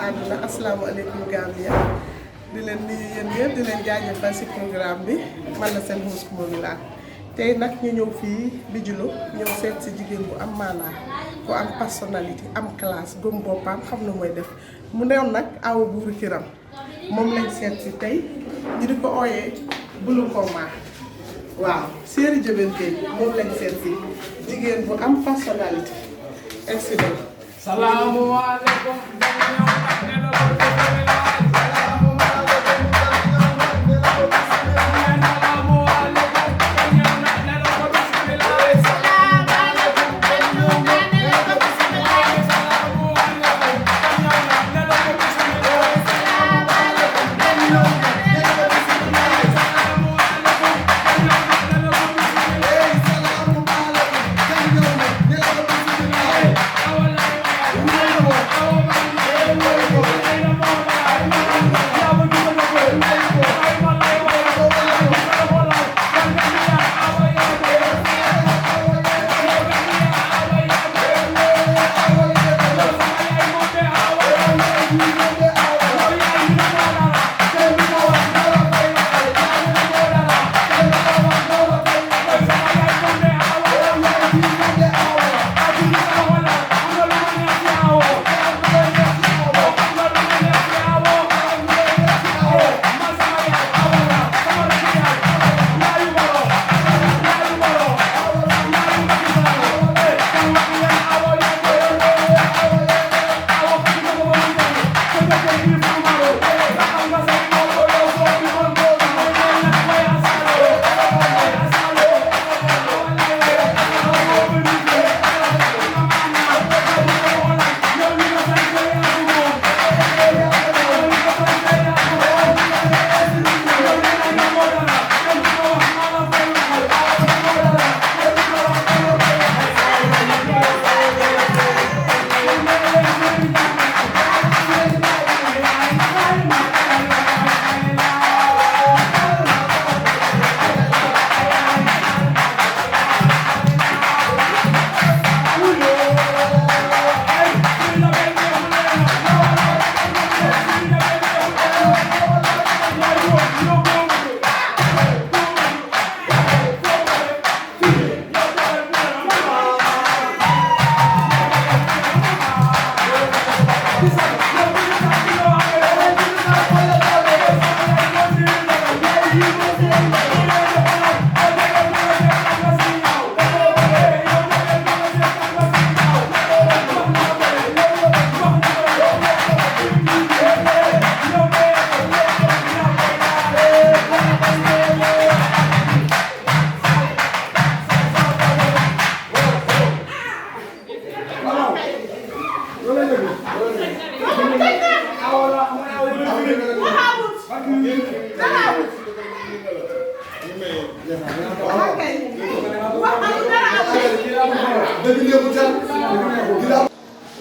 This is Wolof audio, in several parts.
àdduna asalaamaaleykum Gambia di leen nuyu yéen ñëpp di leen jaajëfal si programme bi man la seen host Momy La tey nag ñu ñëw fii Bijilo ñëw seet si jigéen bu am maanaa ku am personnalité am classe gëm boppam xam na mooy def mu newoon nag awa buuru kiram moom lañ seet si tey ñu di ko ooyee Bulu Koma waaw Séeri Jabel Gueye moom lañ seet si jigéen bu am personnalité excellent. Salaamaaleykum.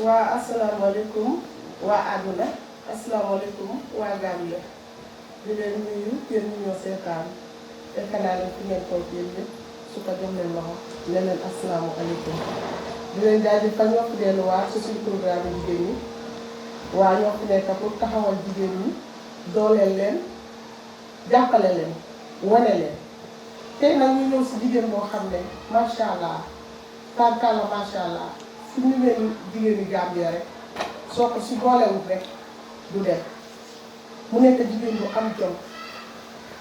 waa asalaamaaleykum waa àdduna asalaamaaleykum waa Gambia di leen nuyu yéen ñu ñoo seetaan defe naa leen fi ngeen toog yéen ñëpp su ko jox leen loxo ne leen asalaamaaleykum di leen jaajëfal ñoo fi delluwaat ci suñu programme jigéen ñi waa ñoo fi nekk pour taxawal jigéen ñi dooleel leen jàppale leen wane leen tey nag ñu ñëw si jigéen boo xam ne macha allah tarkalla macha allah su ñu leen jigéeni Gambia rek soo ko si boolewut rek du dem mu nekk jigéen bu am jom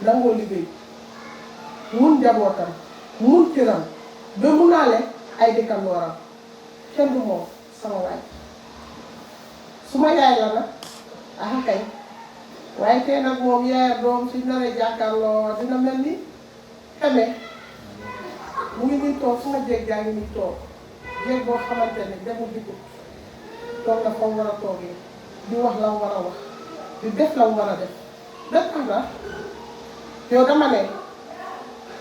nangoo liggéey mun njabootam mun këram ba mu naale ay dëkkandooram kenn du moom sama waay su ma yaay la nag ah kay waaye tey nag moom yaaya doom si naree jàkkaarloo dina mel ni xeme mu ngi nii toog suma jéeg jaa ngi nii toog jéeg boo xamante ne demul dikku toog na fa mu war a toogee di wax la mu war a wax di def la mu war a def def am na yow dama ne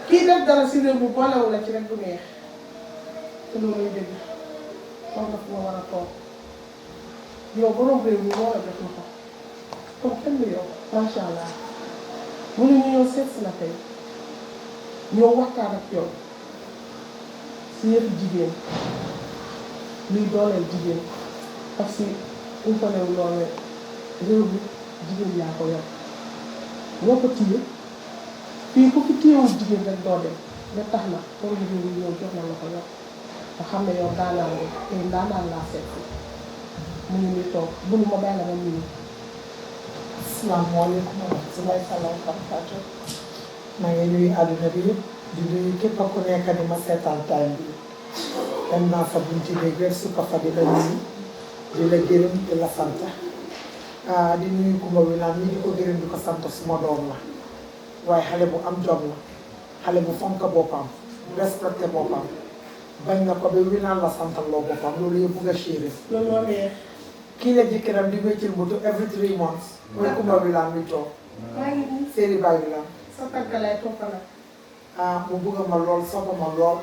kii def dara si réew mi boolewu la ci rek bu neex te looluy dëgg toog na fu ma war a toog yow borom réew mi moo la def na ko kon kenn du yow macha allah mu ne ñu ñëw seet si la tey ñëw waxtaan ak yow si yëpp jigéen luy dooleel jigéen parce que umpanewu loolu réew mi jigéen yaa ko yor ñoo ko téye fii ku fi téyewul jigéen rek doo dem ba tax na pour réew mi ñëw jox na la ko yor nga xam ne yow daanaan nga tey daanaan laa seet mu ngi nii toog bunu ma bàyyi la ma nuyu. asalaamaaleykum wa rahmatullaahi wa barakaatuh. maa ngi nuyu àdduna bi yëpp di nuyu képp ku nekk di ma seetaan time bi dem naa fa bunti beeg rek su ko fa di la nuyu di la gërëm di la sant di nuyu Kumba Wilane ñi di ko gërëm di ko sant suma doom la waaye xale bu am jom la xale bu fonk boppam respecté boppam bañ na ko ba Wilane la santal loo boppam loolu yëpp bugg a chéri loolu moo neex. kii la jëkkëram di wéccil moto every 3 months mooy Kumba Wilane mi toog maa ngi nii séeri Baay Wilane sa tànk lay toppala. mu bugg ma lool sopp ma lool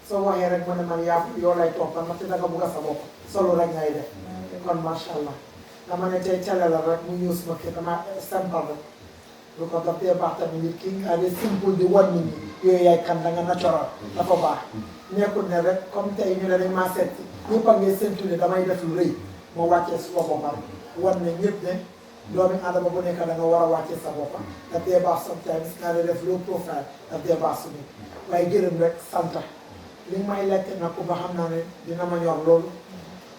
soo waxee rek mu ne man yaa yoo lay toppal ndaxte danga bugg sa bopp solo rek ngay def kon macha allah dama ne tey cale la rek mu ñëw suma kër dama simple rek lu ko daf dee baax tamit nit ki nga de simple di wan nit ñi yooyu yaay kan danga natural dafa baax nekkul ne rek comme tey ñu ne dañ maa seet ñëpp a ngi séntu ne damay def lu rëy moo wàccee suma boppam wan ne ñëpp ne doomi aadama bu nekk da nga war a wàccee sa bopp daf dee baax sometimes nga ne def low profile daf dee baax su nit waaye gërëm rek sant li may lekk nag ku ba xam naa ne dina ma ñor loolu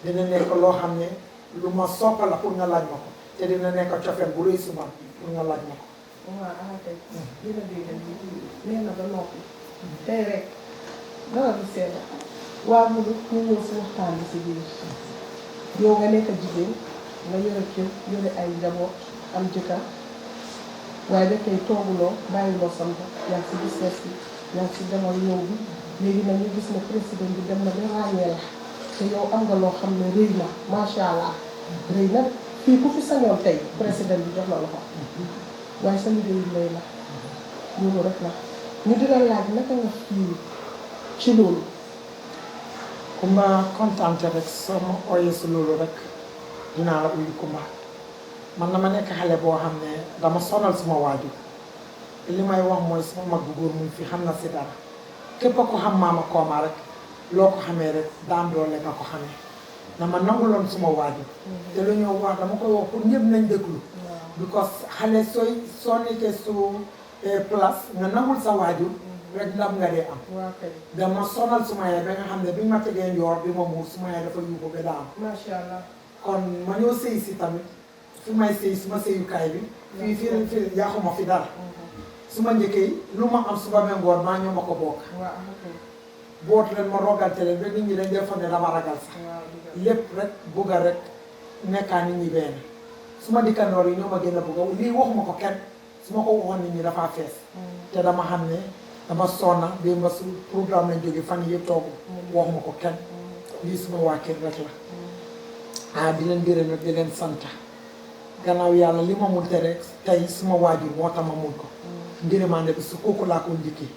dina nekk loo xam ne lu ma soppa la pour nga laaj ma ko te dina nekk cofeel bu rëy suma pour nga laaj ma ko waaw ah kay. dina dégg nee na ba noppi. tey rek dara du seet. waaw mu ñu ñëw si waxtaan bi si biir. yow nga nekk jigéen nga yore kër yore ay njaboot am jëkkër waaye ba tey tooguloo bàyyiloo sa bopp yaa ngi si business bi yaa ngi si demal ñëw bi léegi nag ñu gis ne président bi dem na ba ràññee la te yow am nga loo xam ne rëy na macha allah rëy na fii ku fi sañoon tey président bi jox la loxo waaye sa liggéeyu lay la loolu rek la ñu dina laaj naka nga fii ci loolu. Kumba kontaante rek soo ma ooyee si loolu rek dinaa la uyu Kumba man dama nekk xale boo xam ne dama sonal suma waajur li may wax mooy suma mag bu góor mu fi xam na si dara képp ko xam maama Kooma rek loo ko xamee rek daan doole nga ko xamee dama nanguloon suma waajur te lu ñëw wax dama koy wax pour ñëpp nañ déglu because xale soo nekkee su place nga nangul sa waajur rek ndam nga dee am dama sonal suma yaay ba nga xam ne bi ma tegee njoor bi ma muur suma yaay dafa yuuxu ba daa am macha allah kon ma ñëw sëy si tamit fi may sëy suma sëyukaay bi fii yàquma fi dara su ma njëkkee lu ma am suba ba ngoon maa ñoo ma ko bokk boot leen ma rogante leen ba nit ñi dañ defoon ne dama ragal sax lépp rek bugga rek nekkaa nit ñi benn su ma dikkandoor yi ñoo ma gën a bugga lii waxuma ko kenn su ma ko waxoon nit ñi dafaa fees te dama xam ne dama sonna bi ma su programme lañ jóge fan yëpp toogu waxuma ko kenn lii suma waa kër rek la di leen gërëm rek di leen sant gannaaw yàlla li ma mun te rek tey suma waajur moo tax ma mun ko ngërëmaande bi su kooku laa ko njëkkee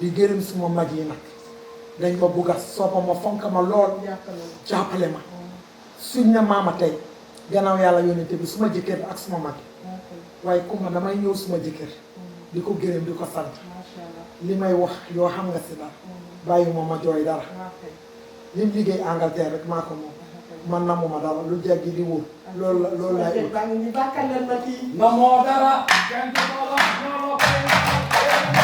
di gërëm suma mag yi nag dañ ma bugga soppa ma fonk ma lool jàppale ma suñ na maama tey gannaaw yàlla yónnente bi suma jëkkër ak suma mag waaye Kumba damay ñëw suma jëkkër di ko gërëm di ko sant li may wax yoo xam nga si dara bàyyi ma jooy dara lim liggéey Angleterre rek maa ko moom man na ma dara lu jaggi di wóor loolu laay ut na moo dara kenn du ko wax ñoo koy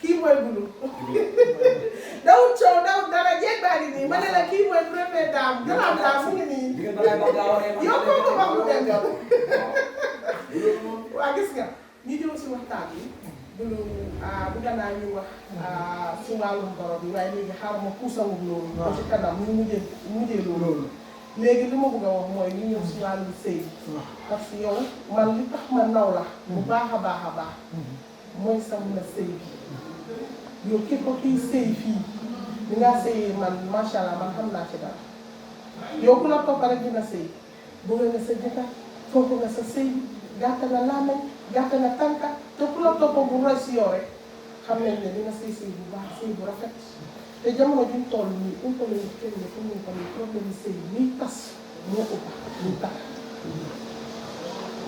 kii mooy bulu dawul coow dawul dara jeeg baa ngi nii ma ne la kii mooy première dame gannaaw daam mu ngi nii yow koo ko wax mu dem yow waa gis nga ñu ñëw si waxtaan bi bulu bu gannaaw ñu wax si wàllum borom bi waaye léegi xaaral ma puusawul loolu ba ci kanam ñu mujjee loolu léegi li ma bëgg a wax mooy ñu ñëw si wàllum sëy parce que yow man li tax ma naw la bu baax a baax a baax mooy sa mun a sëy bi yow képp kiy sëy fii li nga sëyee man macha allah man xam naa ci dara yow ku la topp rek dina sëy bëgg nga sa jëkkër topp nga sa sëy gàtt nga làmmiñ gàtt nga tànka te ku la topp bu roy si yow rek xam nañ ne dina sëy sëy bu baax sëy bu rafet te jamono juñ toll nii umpale ñu kenn ne comme ni ko nii problème yi sëy ñuy tas moo ëpp ñuy tax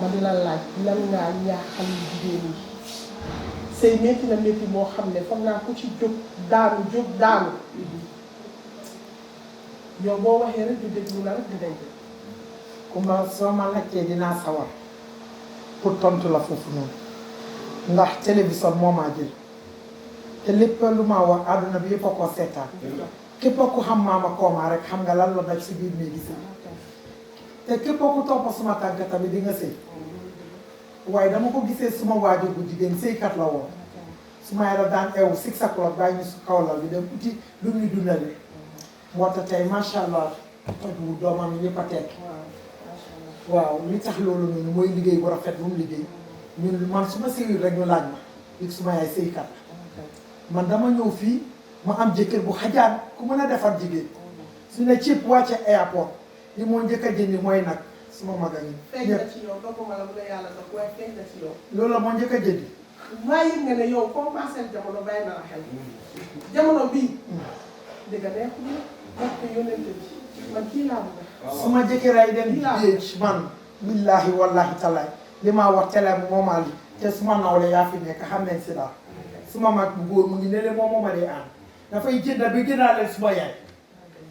ma di la laaj lan ngaa ñaaxal jigéen ñi sëy métti na métti boo xam ne foog naa ku ci jóg daanu yow boo waxee rek di déglu la rek di day dégg. Kumba soo ma laajtee dinaa sawar pour tontu la foofu noonu ndax télévision moo maa jël te lépp lu ma wax àdduna bi yëpp a ko seetaan képp ku xam Mama Koma rek xam nga lan la daj si biir néegi sëy te képp ku topp suma tànk tamit di nga sëy waaye dama ko gisee suma waajur bu jigéen sëykat la woon suma yàlla daan eewu 6 o'clock bàyyi ñu su kaw lal bi dem uti lu ñu dundale moo tax tey macha allah toj wu doomam yi ñëpp a tekk waaw li tax loolu noonu mooy liggéey bu rafet bu mu liggéey ñun man su ma sëyul rek ñu laaj ma li suma yaay sëykat man dama ñëw fii ma am jëkkër bu xajaan ku mën a defar jigéen su ne cib wàcce airport li moo njëkk a jëndi mooy nag suma maga yi feeñ na ci yow dogguma la bu la yàlla dox waaye feeñ na ci yow loolu la moo njëkk a jëndi maa yëg nga ne yow comme passé jamono bàyyi na la xel jamono bii dëgg neexul parce que yónnente bi man kii laa bëgg suma jëkkër ay dem géej man billahi wallahi talaay li maa wax télé moomaa li te suma nawle yaa fi nekk xam nañ si daal suma mag bu góor mu ngi ne leen moom ma dee ànd dafay jënd bi jëndaaleel suma yaay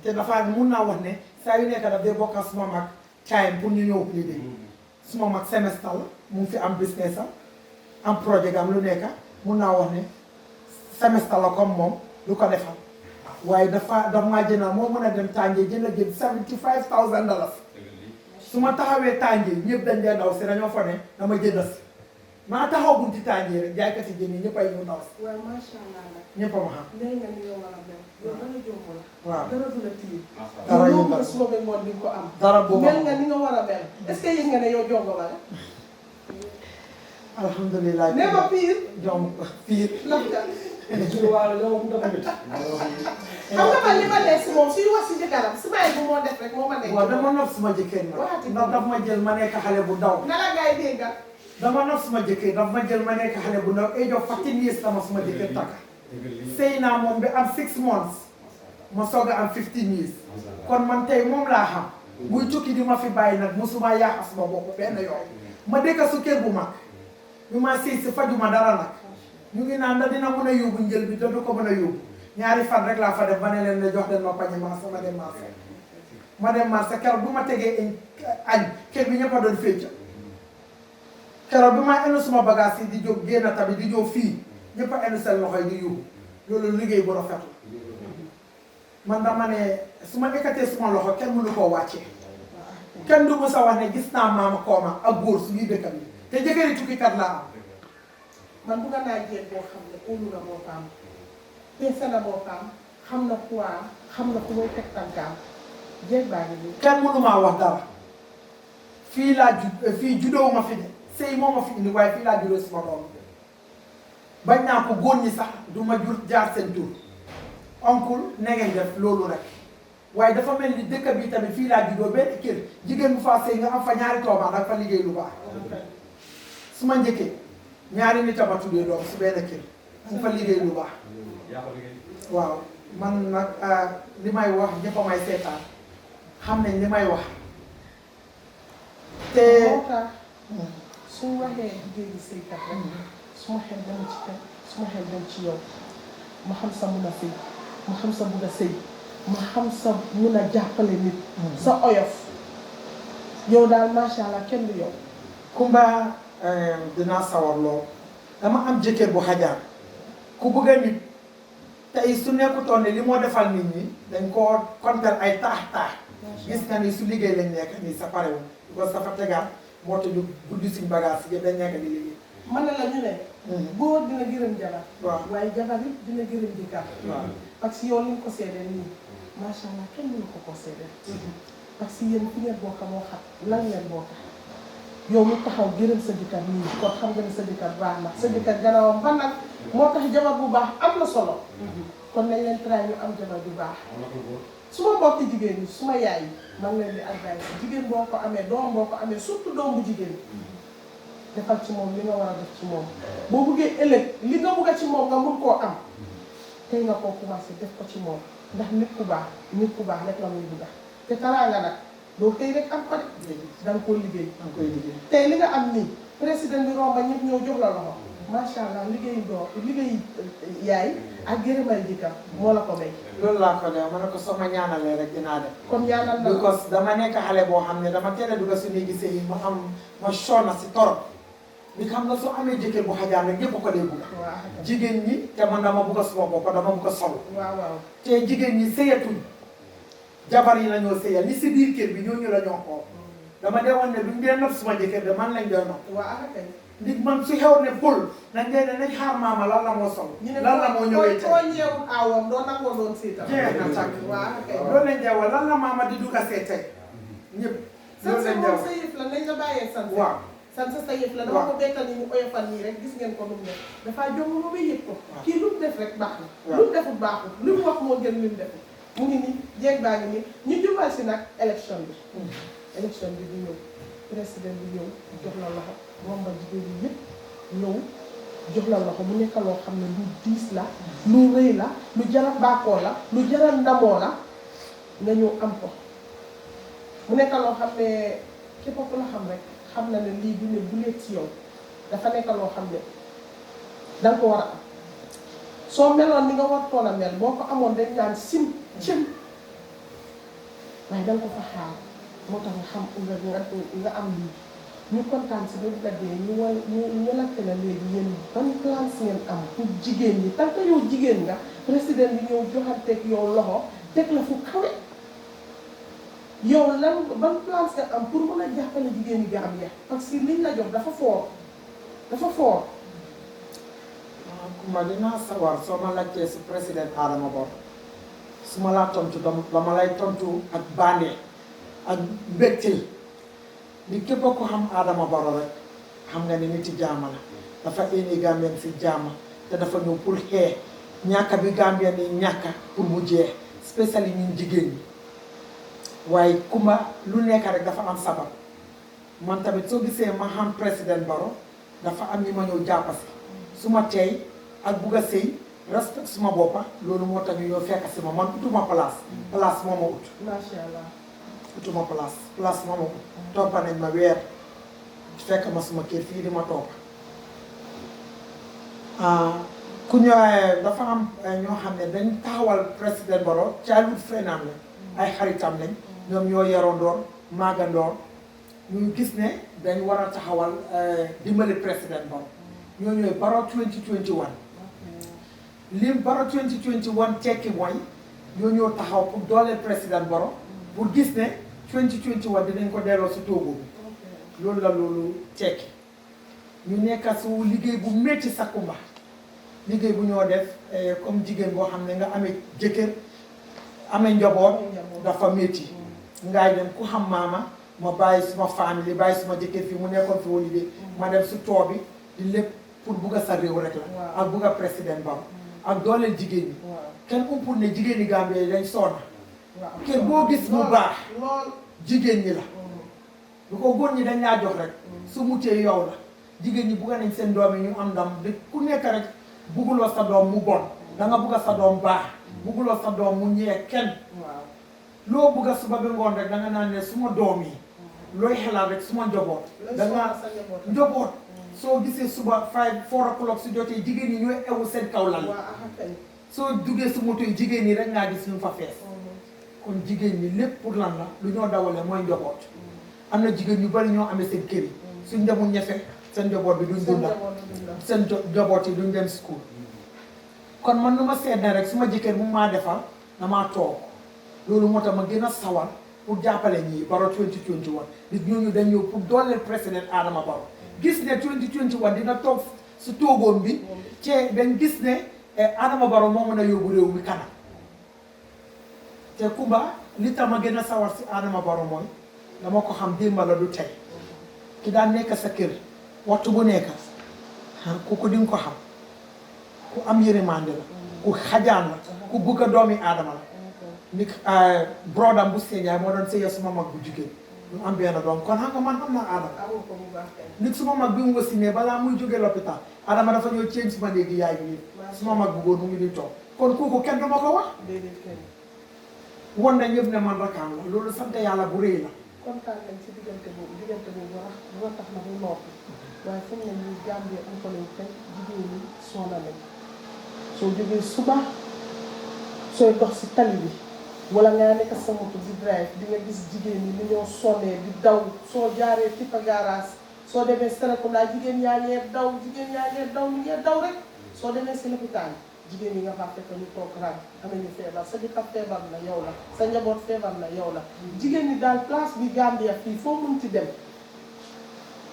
te dafa mun naa wax ne saa yu nekk daf dee bokk ak suma mag time pour ñu ñëw plaider suma mag semestre la mu ngi fi am business am projet am lu nekk mun naa wax ne semestre la comme moom lu ko defal waaye daf maa jëndal moo mën a dem Tànjee jënd $75,000 su ma taxawee Tànjee ñëpp dañ dee daw si dañoo fa ne dama jënd si maa taxaw bunti Tànjee rek jaaykati jën yi ñëpp ay ñu daw si. waaw macha allah nag. ñëpp a ma xam. léegi nga ni yow war a mel. yow dara jomb la. waaw dara du la tiir. dara yow yëngal suba ba ngoon di nga ko am. dara boobu mel nga ni nga war a mel. est-ce que yëg nga ne yow jongo ba la. alhamdulilah. nee ma pire. jom pire. xam nga man li ma nekk si moom suy wax si jëkkëram si may bu moo def rek moo ma nekk. waaw dama nopp suma jëkkër nag. ndax daf ma jël ma nekk xale bu ndaw. nga la ngay déggal. dama nopp suma jëkkër daf ma jël ma nekk xale bu ndaw age of 14 years dama suma jëkkër takk. sëy naa moom bi am 6 months ma soog a am 15 years kon man tey moom laa xam. buy tukki di ma fi bàyyi nag musuma yaaxa suma bopp benn yoon. ma dëkk su kër bu mag. ñu ma sëy si fajuma dara nag. ñu ngi naan da dina mën a yóbbu njël bi te du ko mën a yóbbu. ñaari fan rek laa fa def ba ne leen ne jox den ma pañe marché ma dem marché. ma dem marché keroog bu ma tegee añ kër bi ñëpp a doon fécca keroog bi ma enu suma bagage yi di jóg génn tamit di jóg fii ñëpp a enu seen loxo yi di yóbbu loolu liggéey bu rafet la man dama ne su ma ekkatee suma loxo kenn mënu koo wàccee kenn du mës a wax ne gis naa Mama Koma ak góor su ñuy dëkk bi te jëkkëri tukkikat laa am man bugga naa jéeg boo xam ne óolu na boppam peese na boppam xam na poids xam na fu muy teg tànkaam jéeg baa ngi nii. kenn mënu maa wax dara fii laa fii juddoo ma fi de sëy moo ma fi indi waaye fii laa juddoo suma doom bañ naa ko góor ñi sax du ma jur jaar seen tur oncle ne ngeen def loolu rek waaye dafa mel ni dëkk bi tamit fii laa juddoo benn kër jigéen bu faa sëy nga am fa ñaari toobaan ak fa liggéey lu baax su ma njëkkee ñaari nit a ma tuddee doom su benn kër mu fa liggéey lu baax waaw man nag li may wax ñëpp a may seetaan xam nañ li may wax te moo tax suñu waxee jigéen sëykat rek suma xel dem ci kenn suma xel dem ci yow ma xam sa mun a sëy ma xam sa bugg a sëy ma xam sa mun a jàppale nit sa oyof yow daal macha allah kenn du yow. Kumba dinaa sawar lool dama am jëkkër bu xajaar ku bëgg a nit tey su nekkutoon ne li moo defal nit ñi dañ koo kontal ay taax gis nga ni su liggéey lañ nekk nii sa parewul parce que dafa tegaat moo tax ñu buddi suñ bagage si yëpp dañ nekk di liggéey. mën na la ñu ne. góor dina gërëm jabar. waaw waaye jabar it dina gërëm jëkkër. waaw parce que yow li nga ko seedeel nii macha allah kenn mënu ko seedeel. parce que yéen fi ngeen bokk moo xam lan ngeen bokk. yow mu taxaw gërëm sa jëkkër nii kon xam nga ne sa jëkkër baax na sa jëkkër gannaawam ban nag moo tax jabar bu baax am na solo. kon nañ leen try ñu am jabar bu baax. su ma mbokki jigéen ñi su ma yaay yi man leen di advice jigéen boo ko amee doom boo ko amee surtout doom bu jigéen defal ci moom li nga war a def ci moom boo buggee ëllëg li nga bugg ci moom nga mun koo am tey nga koo commencé def ko ci moom ndax nit ku baax rek la muy bugga te taraanga nag doo tey rek am ko de da nga koo liggéey tey li nga am nii président bi romba ñëpp ñëw jox la loxo macha allah liggéey yaay ak gërëmal jëkkër moo la ko may. loolu laa ko def ma ne ko soo ma ñaanalee rek dinaa def. kon ñaanal na because dama nekk xale boo xam ne dama teel a dugg si néegi sëy yi ma sonna si torop bi xam nga soo amee jëkkër bu xajaan rek ñëpp ko dee bugg. jigéen ñi te man dama bugg a suma bopp dama bugg a solo. waaw te jigéen ñi sëyatuñ jabar yi la ñoo sëyal ni si biir kër bi ñooñu la ñoo xool dama dee woon ne duñ dee nopp suma jëkkër de man lañ doon nopp. nit man su xew ne pël nañ dee ne nañ xaar maama lan la moo sol. lan la moo ñëwee tey ñu ne ñeewul aawam doo nangoo doon seetal. jeex na tàkk. loolu lañ dee wax lan la maama di dugg a seet tey ñëpp. loolu lañ dee wax sa yëf la nañ la bàyyee sant. waaw sant sa yëf la dama ko bekkal ni ñu oyofal nii rek gis ngeen ko lu mu def dafaa jom lu ba yëg ko. kii lu mu def rek baax na. lu mu defut baaxul lu mu wax moo gën lu mu defut. mu ngi nii jeeg baa ngi nii ñu jubal si nag élection bi. élection bi di ñëw président bi ñëw jox la loxo romba jigéen ñi yëpp ñëw jox la loxo mu nekk loo xam ne lu diis la lu rëy la lu jara bàkkoo la lu jara ndamoo la nga ñëw am ko mu nekk loo xam ne képp ku la xam rek xam na ne lii du ne bu leet ci yow dafa nekk loo xam ne danga ko war a am soo meloon ni nga war toon a mel boo ko amoon dañ naan cim waaye danga ko fa xaar moo tax nga xam nga am lii ñu kontaan si ba dee ñu laajte la léegi yéen ban plan si ngeen am pour jigéen ñi tant que yow jigéen nga président bi ñëw joxanteeg yow loxo teg la fu kawe yow lan ban plan nga am pour mën a jàppale jigéen ñi Gambia parce que liñ la jox dafa fort dafa fort. waaw Kumba dinaa sawar soo ma laajtee si président Adama Barrow su ma laa tontu dama lay tontu ak bànnee ak mbégte li képp ko xam Adama Barrow rek xam nga ne nit yi jaama la dafa indi Gambien si jaama te dafa ñëw pour xee ñàkka bi Gambien yi ñàkka pour mu jeex spécial yi ñun jigéen ñi waaye Kumba lu nekk rek dafa am sabab man tamit soo gisee ma xam président Barrow dafa am ñi ma ñëw jàppa si su ma teey ak bugg a sëy respect suma boppa loolu moo tax ñu ñëw fekk si ma man utuma place moo ma ut macha allah utuma place moo ma ut toppa nañ ma weer fekk ma suma kër fii di ma toppa ku ñëwee dafa am ñoo xam ne dañ taxawal président Barrow childhood friend am lañ ay xaritam lañ ñoom ñoo yarondoor maagandoor ñu gis ne dañ war a taxawal dimbali président Barrow ñoo ñooy Barrow 2021 li Barrow 2021 tekki mooy ñoo ñoo taxaw pour dooleel président Barrow pour gis ne 2021 dinañ ko delloo si toogu bi loolu la loolu tekki ñu nekk su liggéey bu métti sa Kumba liggéey bu ñoo def comme jigéen boo xam ne nga amee jëkkër amee njaboot dafa métti ngay dem ku xam maama ma bàyyi suma famille bàyyi suma jëkkër fii mu nekkoon fi woo liggéey ma dem si tool bi di lépp pour bugg a sa réew rek la ak bugg a président Barrow ak dooleel jigéen ñi kenn umpul ne jigéen ñi Gambie yi dañ soona kër boo gis mu baax jigéen ñi la bu ko góor ñi dañ laa jox rek su mutee yow la jigéen ñi bugg nañ seen doom yi ñu am ndam de ku nekk rek bugguloo sa doom mu bon da nga bugg a sa doom baax bugguloo sa doom mu ñëwee kenn loo bugg a suba ba ngoon rek da nga naan ne suma doom yi looy xelaat rek suma njaboot da nga njaboot soo gisee suba 4 o'clock su jotee jigéen ñi ñooy ewu seen kaw lal soo duggee su moto yi jigéen ñi rek ngaa gis ñu fa fees kon jigéen ñi lépp pour lan la lu ñoo dawalee mooy njaboot am na jigéen ñu bari ñoo amee seen kër yi suñ demul ñefe seen njaboot bi duñ dunda seen njaboot yi duñ dem school kon man nu ma seet ne rek su ma jëkkër mu maa defal damaa toog loolu moo tax ma gën a sawar pour jàppale ñii Barrow 2021 nit ñooñu dañ ñëw pour dooleel président Adama Barrow gis ne 2021 dina toog su toogoon bi ci dañ gis ne Adama Barrow moo mën a yóbbu réew mi kanam te Kumba li tax ma gën a sawar si Adama Barrow mooy dama ko xam démb la du tey ki daan nekk sa kër waxtu bu nekk kooku di nga ko xam ku am yërmande la ku xajaan la ku bëgg a doomi aadama la ni brodam bu Sénégal moo doon sëya suma mag bu jigéen ñu am benn doom kon xam nga man xam naa Adama nit suma mag bi mu wasinee balaa muy jógee l'hôpital Adama dafa ñëw ceeñ suma néegi yaay bi suma mag bu góor mu ngi di toog kon kooku kenn du ma ko wax won na ñëpp ne man rakam la loolu sant yàlla bu rëy la kontaan nañ ci diggante boobu wax tax na mu noppi waaye fu mu ne nii Gambie am ko lañ tey jigéen ñi soona lañ soo jógee suba sooy dox si tali bi wala ngaa nekk sa moto di drive di nga gis jigéen ñi ni ñoo sonnee di daw soo jaaree Tipa Garage soo demee Serekunda jigéen yaa ngee daw jigéen yaa ngee daw ñu ngee daw rek soo demee si lopitaan jigéen ñi nga faa fekk ñu toog rang am nañu feebar sa jëkkër feebar na yow la sa njaboot feebar na yow la jigéen ñi daal place bi Gambia fii foo mun ci dem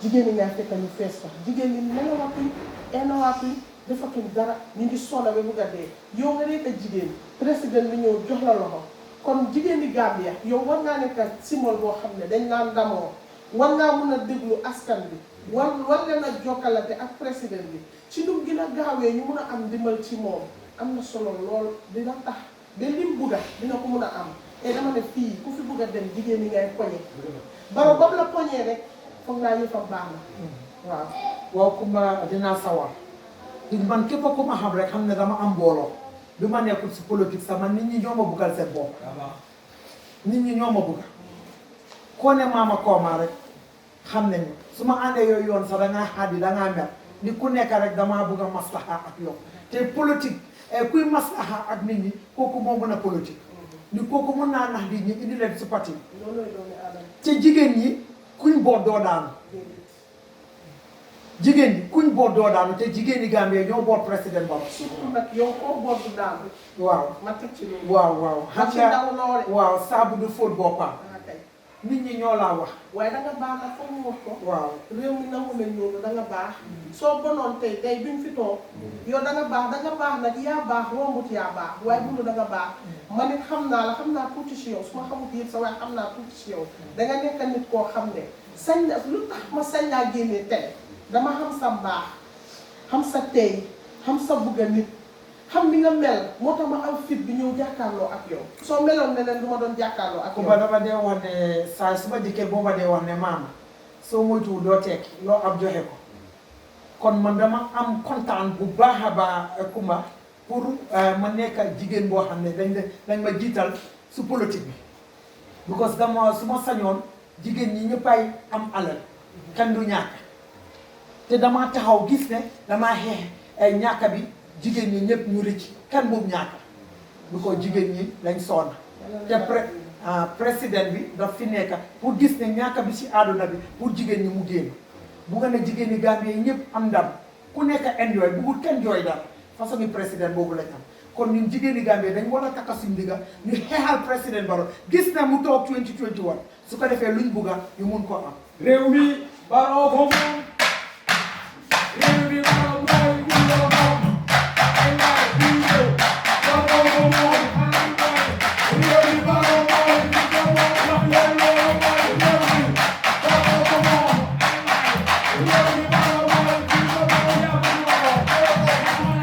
jigéen ñi ngay fekk ñu fees fa jigéen ñi nelawatuñ enawaatuñ defatuñ dara ñu ngi sonn ba bugg a dee yow nga nekk jigéen président bi ñëw jox la loxo kon jigéen ñi Gambia yow war ngaa nekk symbole boo xam ne dañ naan damoo war ngaa mun a déglu askan bi war leen a jokkalante ak président bi ci lu gën a gaawee ñu mun a am ndimbal ci moom am na solo lool dina tax ba lim bugga dina ko mun a am te dama ne fii ku fi bugg a dem jigéen ñi ngay poñe Barrow ba mu la poñee rek foog naa yëfam baax na waaw waaw Kumba dinaa sawar man képp ku ma xam rek xam ne dama am mbooloo bi ma nekkul si politique sax man nit ñi ñoo ma buggal seen bopp nit ñi ñoo ma bugga koo ne maama kooma rek xam nañu su ma àndee yooyu yoon sax dangaa xaddi dangaa mer ni ku nekk rek damaa bugg a maslaha ak yow te politique kuy maslaha ak nit ñi kooku moo mën a politique ni kooku mën naa nax nit ñi indi leen si parti te jigéen ñi kuñ boot doo daanu jigéen ñi kuñ boot doo daanu te jigéen ñi Gambie ñoo boot président Barrow surtout nag yow koo boot du daanu waaw ma teg ci loolu waaw xam nga waaw saabu du fóot boppam nit ñi ñoo laa wax waaye da nga baax nag foog ñu wax ko waaw réew mi nangu nañ loolu da nga baax soo bonoon tey day bi mu fi toog yow da nga baax nag yaa baax rombut yaa baax waaye bunu da nga baax man it xam naa la xam naa tuuti si yow su ma xamut yëpp sa waaye xam naa tuuti si yow da nga nekk nit koo xam ne sañ na lu tax ma sañ naa génnee tey dama xam sa baax xam sa tey xam sa bugga nit xam ni nga mel moo tax ma am fit bi ñëw jàkkaarloo ak yow soo meloon ne leen du ma doon jàkkaarloo ak yow Kumba dama dee wax ne saa su ma dikkee booba dee wax ne maama soo moytuwul doo tekki loo am joxe ko kon man dama am kontaan bu baax a baax Kumba pour ma nekk jigéen boo xam ne dañ ma jiital su politique bi because dama su ma sañoon jigéen ñi ñëppay am alal kenn du ñàkk te dama taxaw gis ne damaa xeex ñàkk bi jigéen ñi ñëpp ñu rëcc kenn boobu ñaata bu ko jigéen ñi lañ soona te président bi daf fi nekk pour gis ne ñàkk bi si àdduna bi pour jigéen ñi mu génn bu nga ne jigéen ñi Gambie ñëpp am ndam ku nekk enjoy bugul kenn jooy dara façon ni président boobu lañ am kon ñun jigéen ñi Gambie dañ war a takka suñ digga ñu xeexal président Barrow gis na mu toog 2021 su ko defee luñ bugga ñu mun ko am réew mi Barrow ko moom réew mi Barrow mooy wuyoo moom ay waay wuyoo Barrow ko moom réew mi Barrow mooy wuyoo moom wax leen loolu mooy réew mi Barrow ko moom réew mi Barrow mooy wuyoo moom yaa ko moom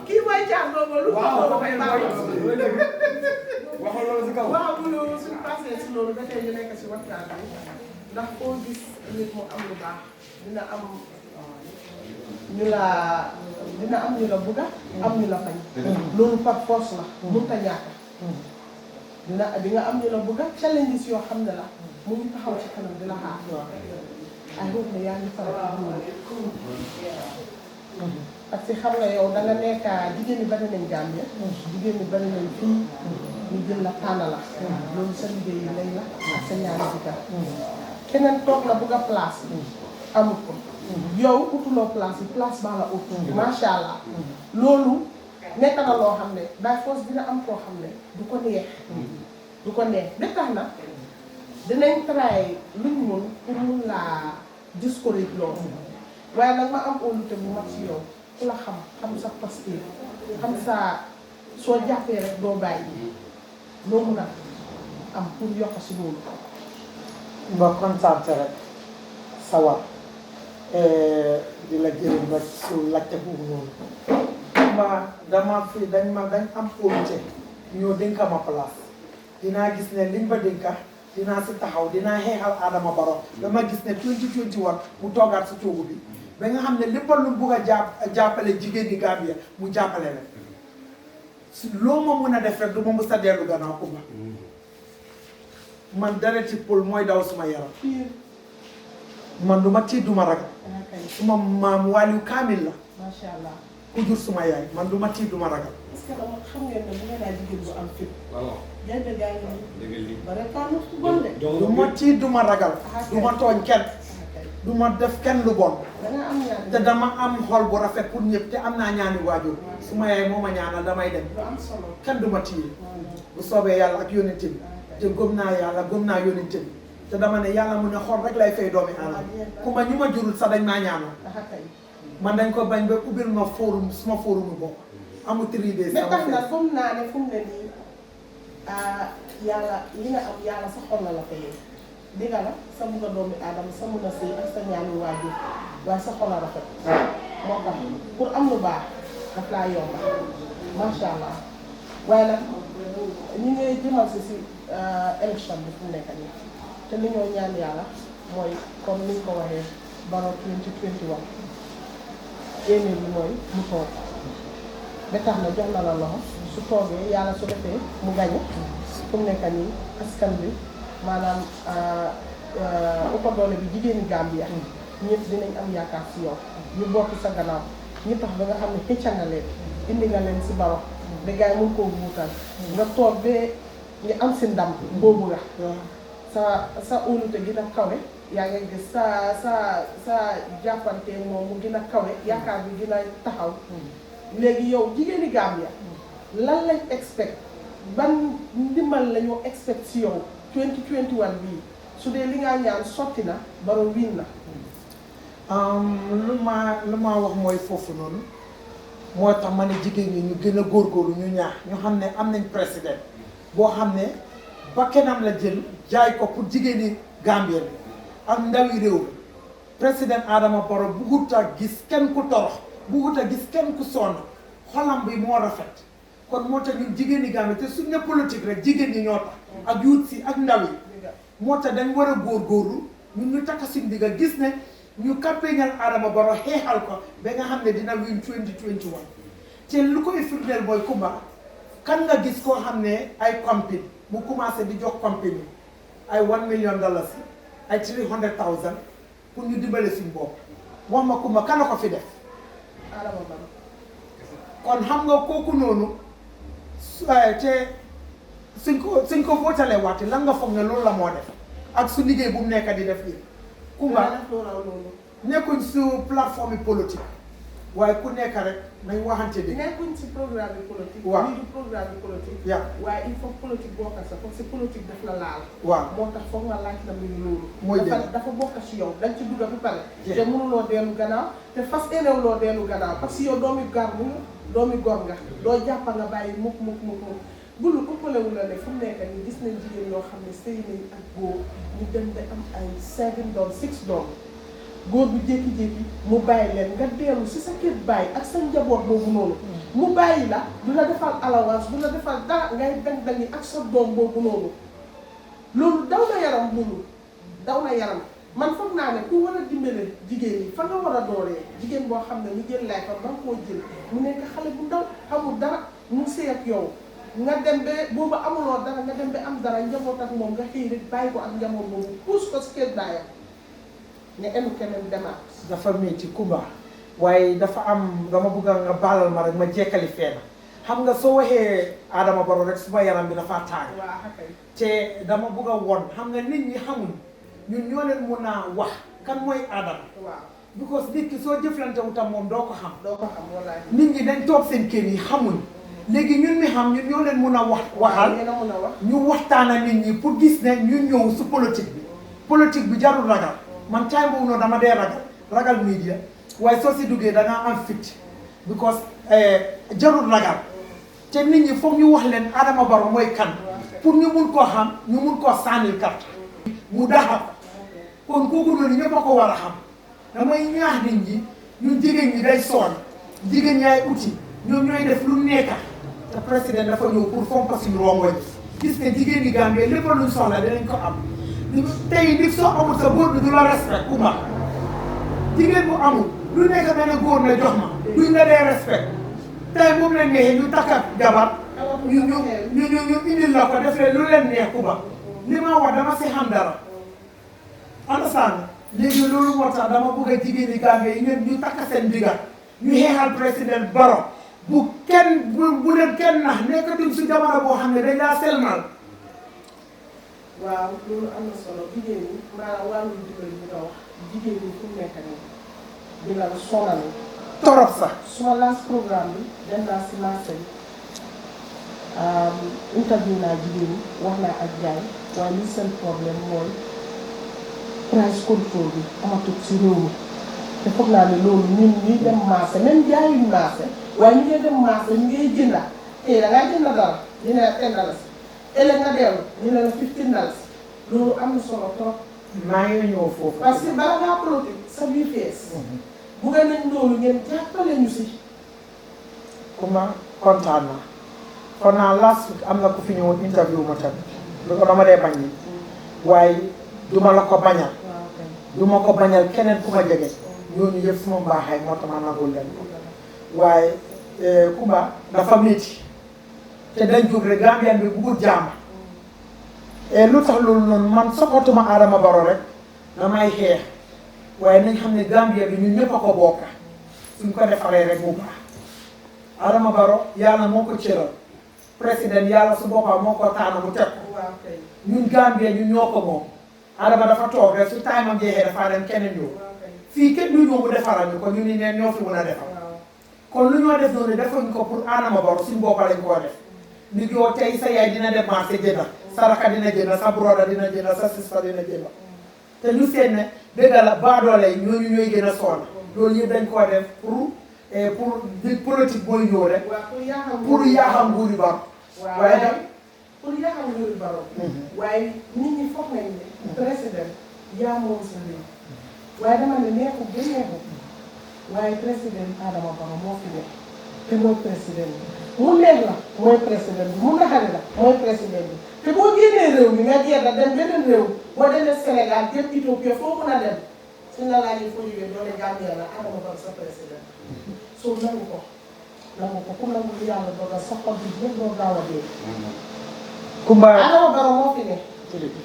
kii mooy Thiam boobu lu ko waxal loolu si kaw. waaw bu loolu suñu passé si loolu ba tey ñu nekk si waxtaan bi ndax foo gis nit mu am lu baax dina am ñu la bëgga am ñu la bañ. loolu par force la. mënut a ñàkk. di nga am ñu la bëgga challenges yoo xam ne la mu ngi taxaw ci kanam di la xaar. ay boobu ne yaa ngi faral parce que xam nga yow da nga nekk jigéen ñi bari nañ Gambia. jigéen ñi bari nañ fii. ñu jël la tànn la. loolu sa liggéey yi lay la ak sa ñaari jëkkër. keneen toog na bugg a place bi. amul ko. yow utuloo place bi place baa la ut. macha allah. loolu nekk na loo xam ne by force dina am koo xam ne du ko neex. du ko neex ba tax na dinañ try luñ mun pour mun laa discourage loolu. waaye nag ma am óolute bu mag ci yow ku la xam sa pasteur xam sa soo jàppee rek doo bàyyi loo mun a am pour yokk si loolu. ba kontaan rek sawar di la gërëm rek su laajte boobu noonu dañ am óolute ñoo dénka ma place dinaa gis ne liñ ba dénka dinaa si taxaw dinaa xeexal Adama Barrow dama gis ne 2021 mu toogaat si toogu bi ba nga xam ne lépp lu bugg a jàppale jigéen ñi Gambia mu jàppale la si loo ma mun a def rek du ma mus a dellu gannaaw Kumba man dara ci pël mooy daw suma yaram man du ma tiit du ma ragal suma maam Waliou Kamil la macha allah ku jur suma yaay man du ma tiit du ma ragal. parce que dama xam ngeen ne bu ngeen naa jigéen bu am fit. waaw. jaay gaa ngi dëgg ba rek kaanu fu bon de. du ma tiit du ma ragal. du ma tooñ kenn. du ma def kenn lu bon. da nga am ñaan te dama am xol bu rafet pour ñëpp te am naa ñaani waajur suma yaay moo ma ñaanal damay dem. lu am solo. kenn du ma tiit bu soobee yàlla ak yónnent bi te gëm naa yàlla gëm naa yónnent bi te dama ne yàlla mu ne xol rek lay fay doomi aadama ku ma ñu ma jurul sax dañ maa ñaanal. man dañ ko bañ ba ubbil ma forum suma forum bopp amul tribé mais tax na fu mu naa ne fu mu ne nii yàlla li nga am yàlla sa xol la la fayee diga la sa bugg a doomi aadama sa mun a sëy ak sa ñaani waajur waaye sa xol a rafet moo tax pour am lu baax daf laa yomba macha allah waaye nag ñi ngay jëmal si élection bi fu mu nekk nii te li ñoo ñaan yàlla mooy comme ni nga ko waxee Barrow 2021 yéene bi mooy mu toog ba tax na jox na la loxo su toogee yàlla su defee mu gañe fu mu nekk nii askan bi maanaam ëpp doole bi jigéeni Gambia ñëpp dinañ am yaakaar si yow ñu bokk sa gannaaw ñu tax ba nga xam ne xëcca nga leen indi nga leen si Barrow ba gars yi mun koo wuutal nga toog ba nga am si ndam boobu nga sa óolute gi na kawe yaa ngi gis sa jàppante moom mu gën a kawe yaakaar bi gën a taxaw léegi yow jigéeni Gambia lan lañ expect ban ndimbal la ñu expect si yow 2021 bii su dee li nga ñaan sotti na Barrow win na lu ma wax mooy foofu noonu moo tax ma ne jigéen ñi ñu gën a góorgóorlu ñu ñaax ñu xam ne am nañ président boo xam ne bakkanam la jël jaay ko pour jigéeni Gambia bi ak ndawi réew mi président Adama Barrow bugut a gis kenn ku torox bugut a gis kenn ku sonn xolam bi moo rafet kon moo tax ñun jigéen ñi Gambie te suñ ne politique rek jigéen ñi ñoo tax ak yuut si ak ndaw yi moo tax dañ war a góorgóorlu ñun ñu takk suñ digga gis ne ñu campagnal Adama Barrow xeexal ko ba nga xam ne dina win 2021 te lu koy firndeel mooy Kumba kan nga gis koo xam ne ay compagnie mu commencé di jox compagnie ay $1 million ay 300,000 pour ñu dimbale suñ bopp wax ma Kumba kan la ko fi def Adama Barrow kon xam nga kooku noonu te suñ ko votalee waati lan nga foog ne loolu la moo def ak su liggéey bu mu nekk di def yi Kumba nekkuñ su plateforme politique waaye ku nekk rek nañ waxante dëgg. nekkuñ ci programme politique. waaw lii du programme politique. yaa waaye il faut politique bokk sa parce que politique daf la laal. waaw moo tax foog nga laaj la muy loolu. mooy dëgg dafa bokk ci yow dañ ci dugg ba pare. te mënuloo dellu gannaaw te fas yéenewuloo dellu gannaaw parce que yow doomi gar bu doomi gor nga doo jàppa nga bàyyi mukk bulu ëppalewu la ne fu mu nekk nii gis nañ jigéen yoo xam ne sëy nañ ak góor ñu dem ba am ay 7 doom 6 doom góor bu jékki-jékki mu bàyyi leen nga dellu si sa kër bàyyi ak sa njaboot boobu noonu mu bàyyi la du la defal allowance du la defal dara ngay dang-dangi ak sa doom boobu noonu loolu daw na yaram bulu daw na yaram man foog naa ne ku war a dimbale jigéen ñi fa nga war a dooree jigéen boo xam ne ñu jël lay fa ba nga koo jël mu nekk xale bu ndaw xamul dara mu sëy ak yow nga dem ba boobu amuloo dara nga dem ba am dara njaboot ak moom nga xëy rek bàyyi ko ak njaboot boobu puus ko si kër baayam nga enu keneen demaat. dafa métti Kumba waaye dafa am dama bëgg nga baalal ma rek ma jekkali feena xam nga soo waxee Adama Barrow rek suma yaram bi dafa tàng. waaw kay. te dama bëgg a won xam nga nit ñi xamuñ ñun ñoo leen mun a wax kan mooy Adama. waaw because nit ki soo jëflante wu tam moom doo ko xam. doo ko xam wallaahi. nit ñi dañ toog seen kër yi xamuñ. léegi ñun mi xam ñun ñoo leen mun a waxal ñu waxtaana nit ñi pour gis ne ñu ñëw su politique bi jarul ragal man time boobu noonu dama dee ragal media waaye soo si duggee dangaa am fit because jarul ragal te nit ñi foog ñu wax leen Adama Barrow mooy kan pour ñu mun koo xam ñu mun koo sànnil carte mu daxal kon kooku noonu ñëpp a ko war a xam damay ñaax nit ñi ñun jigéen ñi day sonn jigéen ñi ay uti ñoom ñooy def lu nekka te président dafa ñëw pour fomp suñu rongoñ gis nga jigéen ñi Gambie lépp luñ soxla dinañ ko am tey nit soo amul sa góor bi du la respect Kumba jigéen bu amul lu nekk benn góor ne jox ma duñ la dee respect tey moom leen neexee ñu takk ak jabar ñu indil la ko def leen lu leen neex Kumba li ma wax dama si xam dara understand léegi loolu moo tax dama bëgg a jigéen ñi Gambie yi ñun ñu takk seen digga ñu xeexal président Barrow bu leen kenn nax nekkatuñ si jamono boo xam ne dañ laa selmal. waaw loolu am na solo jigéen ñi maanaam wàllu dimbali bi nga wax jigéen ñi fu mu nekk nii dina la sonal. torop sax. suma last programme bi dem naa si marché bi interview naa jigéen ñi wax naa ak jaay waaye li seen problème mooy price control bi amatul si réew mi te foog naa ne loolu ñun ñuy dem marché même jaayuñ marché waaye ñu ngi dem marché ñu ngi jënda tey da ngaa jënd dara ñu ne la 10 dalasi ëllëg nga dellu ñu ne la 15 dalasi loolu am na solo trop. maa ngi ñëw foofu. parce que bala ngaa politique sa biir fees. bugga nañ loolu ngeen jàppale ñu si. Kumba kontaan naa kon naa last week am na ku fi ñëwoon interview ma tamit lu ko dama dee bañ ni waaye duma la ko bañal. duma ko bañal keneen ku ma jege. ñooñu yëpp suma mbaaxaay moo tax ma nangul leen ko waaye Kumba dafa métti te dañ jóg rek Gambien bi bugul jàmm lu tax loolu noonu man soxotuma Adama Barrow rek damay xeex waaye nañ xam ne Gambien bi ñun ñëpp a ko bokka suñ ko defaree rek mu baax Adama Barrow yàlla moo ko cëral président yàlla su boppam moo ko taana mu teg ko ñun Gambien ñun ñoo ko moom Adama dafa toog rek su time am jeexee dafa dem keneen ñëw fii kenn du ñëw mu defaral ñu ko ñu ni neen ñoo fi mën a defar kon lu ñoo def noonu defuñ ko pour Adama Barrow suñ boppa lañ koo def nit yoo tey sa yaay dina dem marché jënda sa raka dina jënda sa broda dina jënda sa sista dina jënda te ñu seet ne dëgg la baadoole yi ñooñu ñooy gën a sonn loolu yëpp dañ koo def pour politique mooy ñëw rek pour yaaxam nguuri Barrow waaye nag pour yaaxam nguuri Barrow waaye nit ñi foog nañ ne président yaa moom sa réew waaye dama ne neexu ba neexu waaye président Adama Barrow moo fi nekk te mooy président bi mu neex la mooy président bi mu naxari la mooy président bi te boo génnee réew mi nga jeex la dem beneen réew boo demee Sénégal jëm Éthiopie foo mën a dem suñ la laajee foo jógee doole Gambia la Adama Barrow sa président soo nangu ko ku nangu lu yàlla dogal sa xol bi yëpp doo gaaw a dee. Kumba Adama Barrow moo fi nekk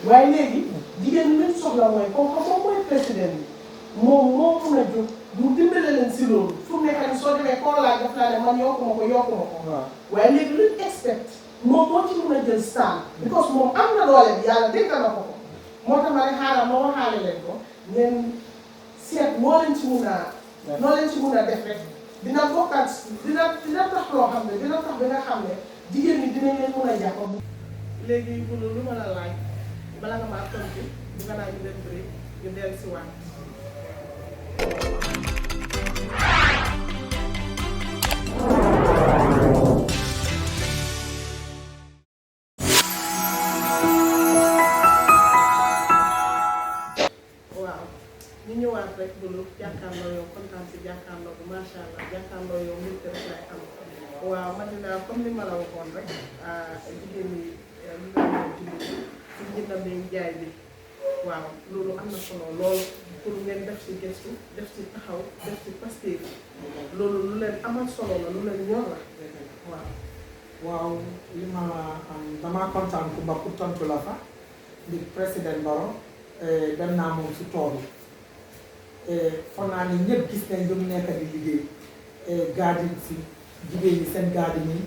waaye léegi jigéen ñi leen soxla mooy comme que moom mooy président bi moom moo mun a jóg mu dimbale leen si loolu fu mu nekk nii soo demee koo laaj daf laa ne man yokku ma ko. waaye léegi luñ expect moom moo ci mën a jël stand because moom am na doole bi yàlla dégg na ko moo tax ma ne xaaral ma waxaale leen ko ngeen seet noo leen ci mun a def rek dina bokkaat dina tax loo xam ne dina tax bi nga xam ne jigéen ñi dinañ leen mun a jàpp. léegi bu lu ma la laaj bala nga maa tontu bu nga naa ñu leen bëri ñu dellu si waat. rek bulu jàkkaarloo yow kontaan si jàkkaarloo bu macha allah jàkkaarloo yow mbir rek lay am waaw man dinaa comme li ma la waxoon rek jigéen ñi ñu ngi leen di ci njëndam bi jaay bi waaw loolu am na solo lool pour ngeen def si gëstu def si taxaw def si pastéef loolu lu leen amal solo la lu leen ñor la waaw. waaw li ma damaa kontaan ku ba pour tontu la fa di président Barrow dem naa moom si tool yi foog naa ni ñëpp gis nañ lu mu nekk di liggéey garden si jigéen ñi seen garden yi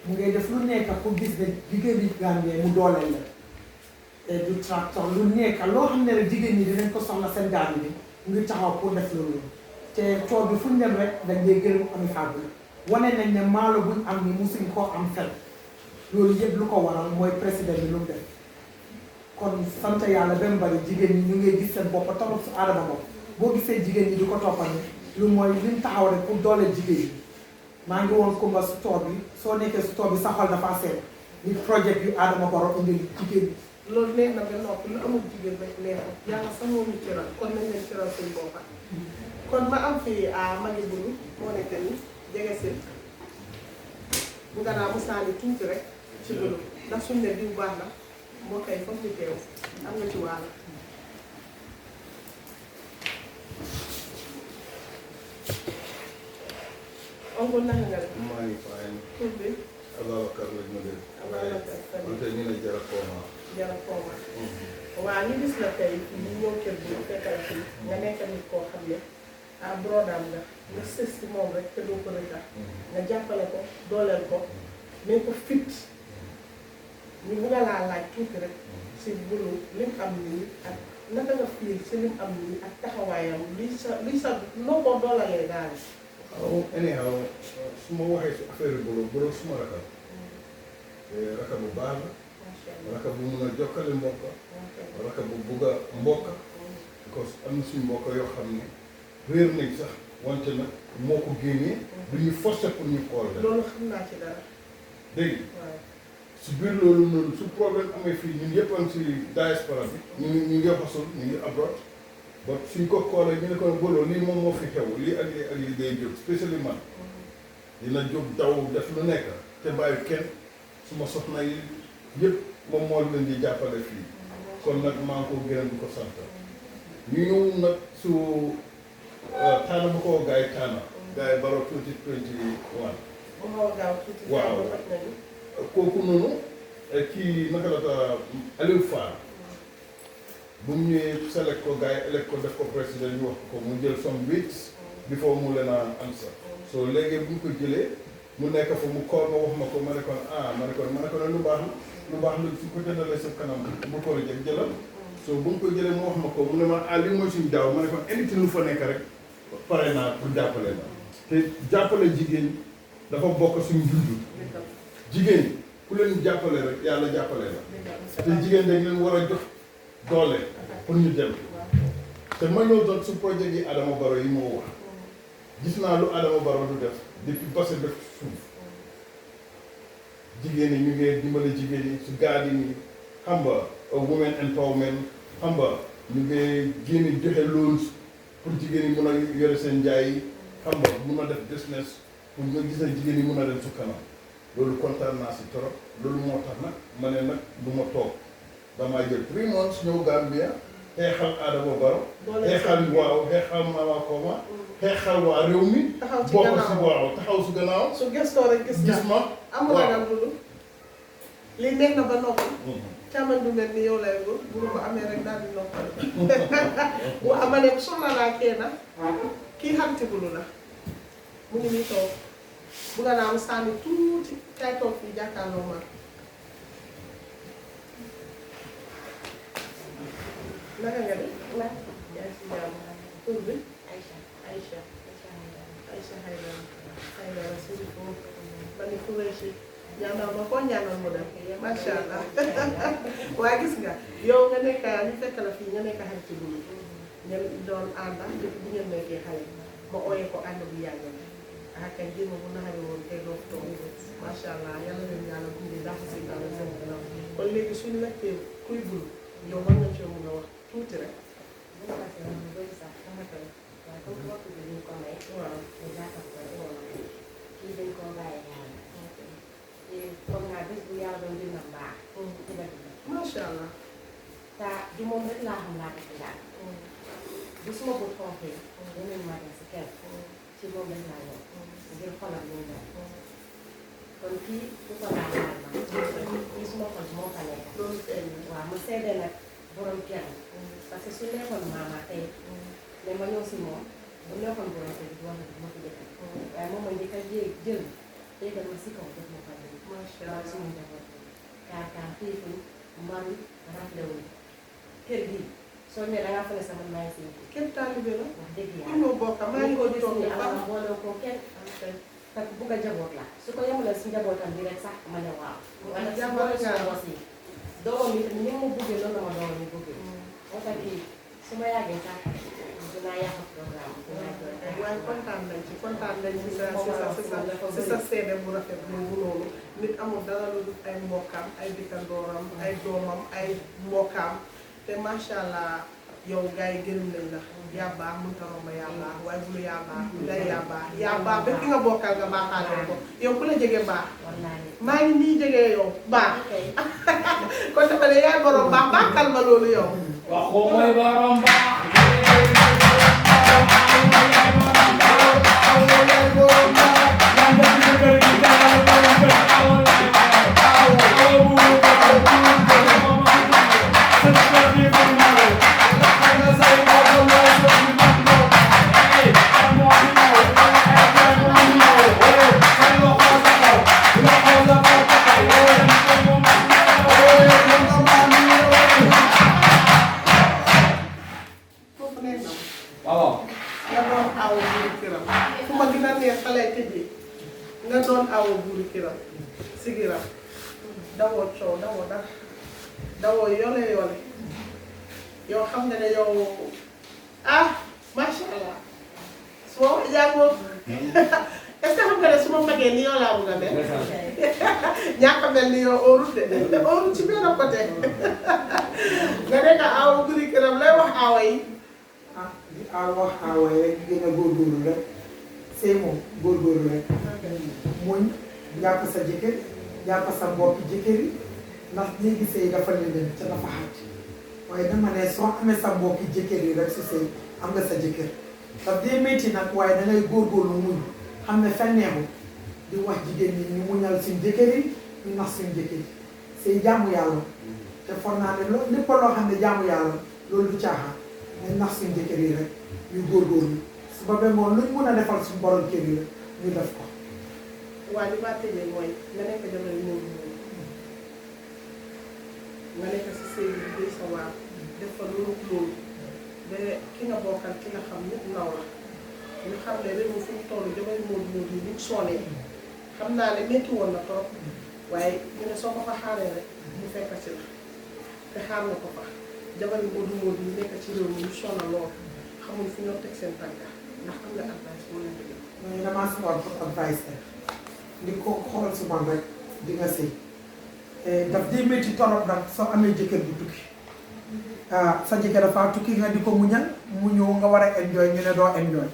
mu ngay def lu nekk pour gis ne jigéen ñi Gambie mu dooleel la du tracteur lu nekk loo xam ne rek jigéen ñi dinañ ko soxla seen garden yi mu ngi taxaw pour def loolu te tool bi fu ñu dem rek dañ dee gërëm ami fàggu wane nañ ne maalo buñ am ni musuñ koo am fel loolu yëpp lu ko waral mooy président bi lu mu def kon sant yàlla ba mu bari jigéen ñi ñu ngi gis seen bopp tamit su aadama bopp boo gisee jigéen ñi di ko toppani lu mooy liñ taxaw rek pour dooleel jigéen ñi maa ngi woon Kumba su tool bi soo nekkee su tool bi sa xol dafa seet ni projet yu Adama Barrow indil jigéen ñi. loolu neex na ba noppi lu amul jigéen rek neexul yàlla sax moo ñu cëral kon nañ leen cëral suñu boppa kon ma am fii magi bulu moo nekk ni jege si bu nga naa mu saani tuuti rek ci bulu ndax suñ ne diw baax na moo koy foog ñu teew am nga ci wàll. oncle naka nga def. maa ngi fay. tur bi. Ababacar lañ ma def. Ababacar Sani man tey ñu ne Jara Kooma. Jara Kooma. waaw ñu gis la tey ñu ñëw kër gi fekkal fii nga nekk nit koo xam ne brodaam nga sës si moom rek te doo ko rëcca nga jàppale ko dooleel ko mais ko fit ñu bugg a laa laaj tuuti rek si bulu lim am nii ak naka nga fiir si lim am nii ak taxawaayam li sa noo ko doolalee daal. waaw anyhow su ma waxee si affaire bolo suma rakal raka bu baax la raka bu mun a jokkale mbokk raka bu bugg a mbokk because am na suñu mbokk yoo xam ne réer nañ sax wante nag moo ko génnee du ñu forcé pour ñu xool la loolu xam naa ci dara dégg si biir loolu noonu su problème amee fii ñun yëpp am si diaspora bi ñu ngi xasul ñu ngi abroad ba suñ ko koolee ñu ne ko boloo lii moom moo fi xew lii ak lii day jóg spécialement man dina jóg daw def lu nekk te bàyyi kenn suma soxna yi yëpp moom moo leen di jàppale fii kon nag maa ngi ko gërëm di ko sant ñu ñëw nag su taana bu ko gars yi taana gars yi Barrow 2021 waaw kooku noonu kii naka la ta Aliou Fall bu mu ñëwee select ko gars yi elect ko def ko président ñu wax ko mu jël some weeks before mu leen a answer so léegi bu ñu ko jëlee mu nekk fa mu koor ma wax ma ko ma ne kon ma ne ko lu baax la su ko jëndalee sa kanam bu ko jël jëlal so bu ñu ko jëlee mu wax ma ko mu ne ma li mooy suñu daaw ma ne ko anything lu fa nekk rek pare naa pour jàppale la te jàppale jigéen dafa bokk suñu dund jigéen ku leen jàppale rek yàlla jàppale la te jigéen dañ leen war a jox doole pour ñu dem te ma ñëw doon su projet yi Adama Barrow yi moo wax gis naa lu Adama Barrow du def depuis base def suuf jigéen ñi ñu ngi dimbale jigéen ñi su gaadi ni xam nga women empowerment xam nga ñu ngi génne joxe loans pour jigéen ñi mun a yore seen njaay yi xam nga mun a def business pour nga gis ne jigéen ñi mun a dem su kanam loolu kontaan naa si trop loolu moo tax nag ma ne nag du ma toog damaa jël 3 months ñëw Gambia xeexal Adama Barrow xeexal Mama Koma xeexal waa réew mi bokk si taxaw si gannaaw su gëstoo rek gis ma amul ragal dulu lii nekk na ba noppi càmmañ du mel ni yow lay wër bu ko amee rek daal di noppal waaw ma ne soxla naa kii xamti bulu la mu ngi nii toog bugga naa mu sànni tuuti kay toog fii jàkkaarloo ma naka nga def la yaa ngi si jàmm tur bi Aïcha Aïcha Aïcha Haydara sidi fo bani Kureshi ñaanal ma ko ñaanal mu dem macha allah waaye gis nga yow nga nekk ñu fekk la fii nga nekk xarit ci dugub ngeen doon ànd depuis bu ngeen nekkee xale ma ooyee ko ànd bu yàgg ah kay jéem a bu naxari woon tey doo fi toog macha allah yàlla leen yàlla gunge daa ko si yàlla seen kanam kon léegi suñu nekkee kuy bul yow war nga cee mun a wax tuuti rek. bu ñu passé woon bëri sax dama koy waaye comme waxtu bi ñu ko may waaw ñu jàppal ko kii dañ koo bàyyi yàlla te foog naa bés bu yàlla doon dina baax ci la dina macha allah. te du moom rek laa xam laa ko ci daal bu suma bët xonqee yeneen matin si kër ci moom rek laa ñëw ngir xolam ñu ñëw kon kii du ko laal ma kii suma xol moo fa nekk loolu feeñ na. waaw mu seede nag borom kër parce que su nekkoon maama tey ne ma ñëw si moom bu nekkoon borom kër gi wax na ma ko jëkkal waaye moom ma njëkk a jël tegal ma si kaw def ma fa macha daal allah. suñu njaboot kaar xiifuñ man raflewuñ kër gi soo ñëwee da ngaa fa ne sama maay si képp taalibe la. wax dëgg ku yàlla ñëw bokk maa ngi ko gis toog ni bu baax. ala boole ko kenn parce que bugg a jaboot la su ko yemalee si njabootam bi rek sax ma ne waaw wala si boole suma was yi doomam yi ni mu buggee loolu la ma doomam yi buggee moo tax kii su ma yàggee sax dinaa yàq programme waaye kontaan nañ ci sa seede bu rafet boobu noonu nit amul dara lu dul ay mbokkam ay dikkandooram ay doomam ay mbokkaam te macha allah yow gars yi gërëm nañ la yaa baax mënut a romb yaa baax waaye bu yaa baax lay yaa baax ba ki nga bokkal nga baaxaale ko yow ku la jege baax maa ngi nii jege yow baax kon dafa ne yaay borom baax baaxal ma loolu yow. waxu mooy borom baax foofu nekk na waaw nga doon awo buuri kiram fu ma gën a neex fa lay tëjee nga doon awo buuri kiram sigiram dawoo coow dawoo dara dawoo yole yow xam nga ne yow ah macha allah su ma wax jàngoo est-ce que xam nga ne su ma magee ni yow laa bëgg a mel ñàkk a mel ni yow óorul de óorul ci benn côté nga nekk awo buuri kiram lay wax awo yi. ah di wax aawaay rek di gën a góorgóorlu rek sëy moom góorgóorlu rek muñ jàpp sa jëkkër jàpp sa mbokki jëkkër yi ndax léegi sëy dafa leen ca dafa xat waaye dama ne soo amee sa mbokki jëkkër yi rek su sëy am nga sa jëkkër daf dee métti nag waaye dangay góorgóorlu muñ xam ne fa neexu di wax jigéen ñi ñu muñal suñ jëkkër yi ñu nax suñ jëkkër yi sëy jaamu yàlla te foog naa ne loolu lépp loo xam ne jaamu yàlla loolu du caaxaan nañ nax suñu jëkkër yi rek ñu góorgóorlu su ba bengoon luñ mën a defal suñu borom kër yi rek ñu def ko. waaye li ma tëjee mooy nga nekk jamono yi nga nekk si sëy bi day sa waar def fa loolu ba ki nga bokkal ki nga xam ñëpp naw la ñu xam ne réew mi fu mu toll jamono moodu yi ñu soonee xam naa ne métti woon na trop waaye ñu ne soo ko fa xaaree rek mu fekk si la te xaar na ko fa jamono moodu yi nekk ci réew mi ñu sonal lool xamul fu ñoo teg seen tànka ndax am nga advice moo leen dëgg. mooy damaa si war pour advice rek di ko xoolal si man rek di nga sëy daf dee métti torop nag soo amee jëkkër bu tukki sa jëkkër dafa tukki nga di ko muñal mu ñëw nga war a enjoy ñu ne doo enjoy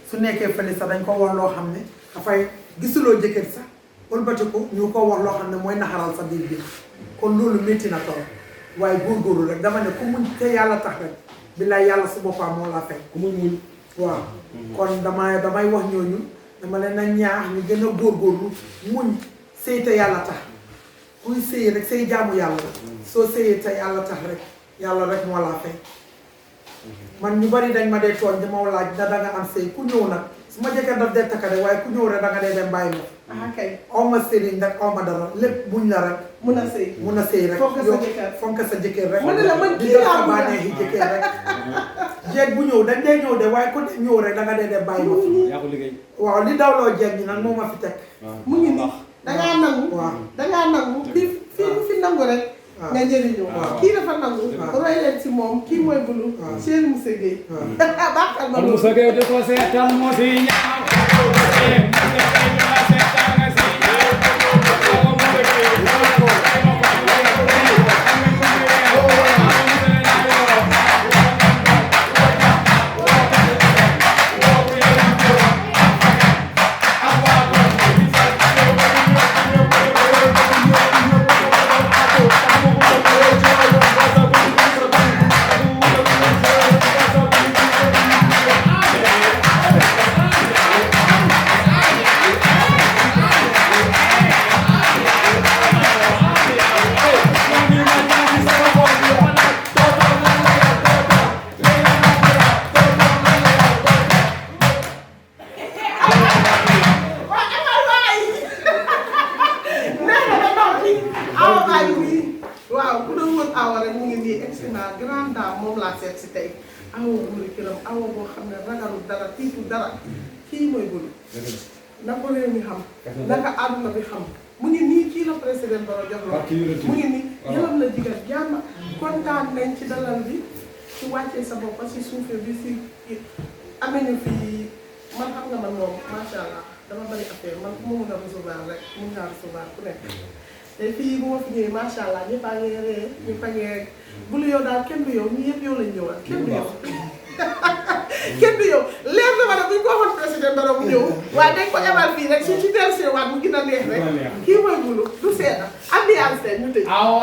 su nekkee fële sax dañ ko wax loo xam ne dafay gisuloo jëkkër sax wëlbati ko ñu ko wax loo xam ne mooy naxaral sa biir bi kon loolu métti na torop waaye góorgóorlu rek dama ne ku muñ te yàlla tax rek billaay yàlla su boppam moo la fay ku muñ muñ waaw kon damay wax ñooñu dama leen a ñaax ñu gën a góorgóorlu muñ sëy te yàlla tax kuy sëy rek sëy jaamu yàlla la soo sëyee te yàlla tax rek yàlla rek moo la fay man ñu bari dañ ma dee tooñ dama laaj da nga am sëy ku ñëw nag su ma jëkkër daf dee takka de waaye ku ñëw rek da nga dee dem bàyyi ma. ah kay. aw ma sëriñ rek aw ma dara lépp muñ la rek. mun a sëy. mun a sëy rek. fonk sa jëkkër fonk sa jëkkër rek. ma ne la man di kii def laa sa mun a bànneexi jëkkër rek. jeeg bu ñëw dañ dee ñëw de waaye ku ñëw rek da nga dee dem bàyyi ma fi. yaa ko liggéey. waaw li dawloo jeeg ñi nag moo ma fi teg. mu ngi nii dangaa nangu. waaw dangaa nangu fi nangu rek. nga njëriñu. kii dafa nangu. roy leen si moom kii mooy Bulu. Cheikh Moussa Gueye. baaxal ma loolu. Moussa Gueye di ko seetaan moo si ñaaw. waaw ku doon wër awa rek mu ngi nii excellent grande dame moom laa seet si tey awa buuri këram awa boo xam ne ragalul dara tiitul dara kii mooy Bulu na ko réew mi xam naka àdduna bi xam mu ngi nii kii la président Barrow jox la mu ngi nii yëlam la jigal jàmm kontaan nañ ci dalal bi ci wàccee sa bopp si suufee bi si amee ñu fii man xam nga man moom macha allah dama bari affaire man ku ma mun a recevoir rek mun ngaa recevoir ku nekk te fii bu ma fi ñëwee macha allah ñëpp a ngi ree ñëpp a ngi Bulu yow daal kenn du yow ñii yëpp yow lañ ñëwal kenn du yow kenn du yow leer na ma ne bu ñu ko waxoon président Barrow mu ñëw waaye dañ ko ebal fii rek suñ ci delluseewaat mu gën a neex rek kii mooy Bulu du seeta ambiance ñu tëj. awo